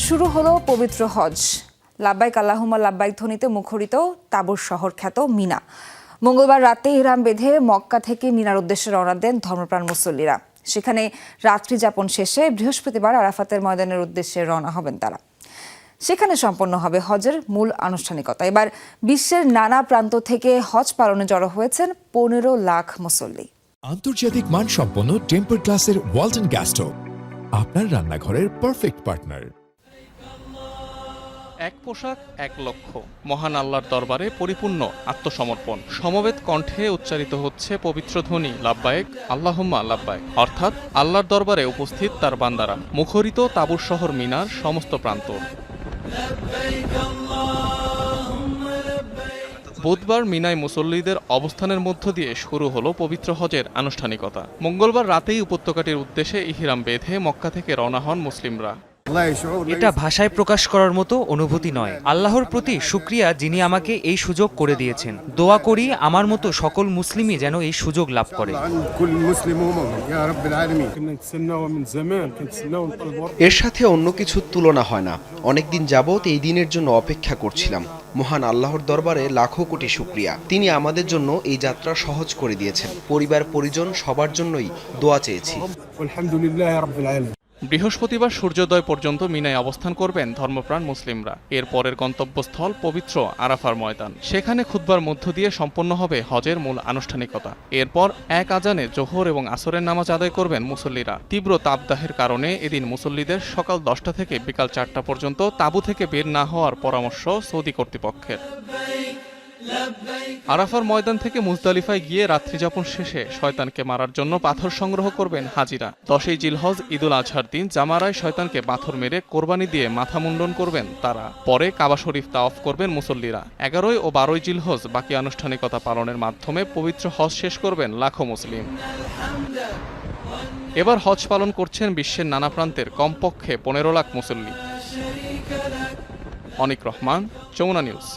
শুরু হলো পবিত্র হজ। লাব্বাইক আল্লাহুম্মা লাব্বাইক ধ্বনিতে মুখরিত তাবুর শহর খ্যাত মিনা। মঙ্গলবার রাতে ইহরাম বেঁধে মক্কা থেকে মিনার উদ্দেশ্যে রওনা দেন ধর্মপ্রাণ মুসল্লিরা। সেখানে রাত্রি যাপন শেষে বৃহস্পতিবার আরাফাতের ময়দানের উদ্দেশ্যে রওনা হবেন তারা। সেখানে সম্পন্ন হবে হজের মূল আনুষ্ঠানিকতা। এবার বিশ্বের নানা প্রান্ত থেকে হজ পালনে জড়ো হয়েছেন 15 লাখ মুসল্লি। আন্তর্জাতিক মানসম্পন্ন টেম্পার গ্লাসের ওয়ালটন গ্যাস স্টোভ, আপনার রান্নাঘরের পারফেক্ট পার্টনার। এক পোশাক এক লক্ষ্য, মহান আল্লাহর দরবারে পরিপূর্ণ আত্মসমর্পণ। সমবেত কণ্ঠে উচ্চারিত হচ্ছে পবিত্র ধ্বনি লাব্বাইক আল্লাহুম্মা লাব্বাইক, অর্থাৎ আল্লাহর দরবারে উপস্থিত তার বান্দারা। মুখরিত তাবুর শহর মিনার সমস্ত প্রান্ত। বুধবার মিনায় মুসল্লিদের অবস্থানের মধ্য দিয়ে শুরু হলো পবিত্র হজের আনুষ্ঠানিকতা। মঙ্গলবার রাতেই উপত্যকাটির উদ্দেশ্যে ইহরাম বেঁধে মক্কা থেকে রওনা হন মুসলিমরা। এটা ভাষায় প্রকাশ করার মতো অনুভূতি নয়। আল্লাহর প্রতি শুকরিয়া, যিনি আমাকে এই সুযোগ করে দিয়েছেন। দোয়া করি আমার মতো সকল মুসলিমই যেন এই সুযোগ লাভ করে। এর সাথে অন্য কিছুর তুলনা হয় না। অনেকদিন যাবৎ এই দিনের জন্য অপেক্ষা করছিলাম। মহান আল্লাহর দরবারে লাখো কোটি শুকরিয়া, তিনি আমাদের জন্য এই যাত্রা সহজ করে দিয়েছেন। পরিবার পরিজন সবার জন্যই দোয়া চেয়েছি। বৃহস্পতিবার সূর্যোদয় পর্যন্ত মিনায় অবস্থান করবেন ধর্মপ্রাণ মুসলিমরা। এর পরের গন্তব্যস্থল পবিত্র আরাফার ময়দান। সেখানে খুতবার মধ্য দিয়ে সম্পন্ন হবে হজের মূল আনুষ্ঠানিকতা। এরপর এক আজানে জোহর এবং আসরের নামাজ আদায় করবেন মুসল্লিরা। তীব্র তাপদাহের কারণে এদিন মুসল্লিদের সকাল 10টা থেকে বিকাল 4টা পর্যন্ত তাঁবু থেকে বের না হওয়ার পরামর্শ সৌদি কর্তৃপক্ষের। আরাফার ময়দান থেকে মুজদালিফায় গিয়ে রাত্রি যাপন শেষে শয়তানকে মারার জন্য পাথর সংগ্রহ করবেন হাজিরা। 10ই জিলহজ ঈদুল আজহার দিন জামারায় শয়তানকে পাথর মেরে কোরবানি দিয়ে মাথা মুন্ডন করবেন তারা। পরে কাবা শরীফ তাওয়াফ করবেন মুসল্লিরা। 11 ও 12 জিলহজ বাকি আনুষ্ঠানিকতা পালনের মাধ্যমে পবিত্র হজ শেষ করবেন লাখো মুসলিম। এবার হজ পালন করছেন বিশ্বের নানা প্রান্তের কমপক্ষে 15 লাখ মুসল্লি। অনিক রহমান, যমুনা নিউজ।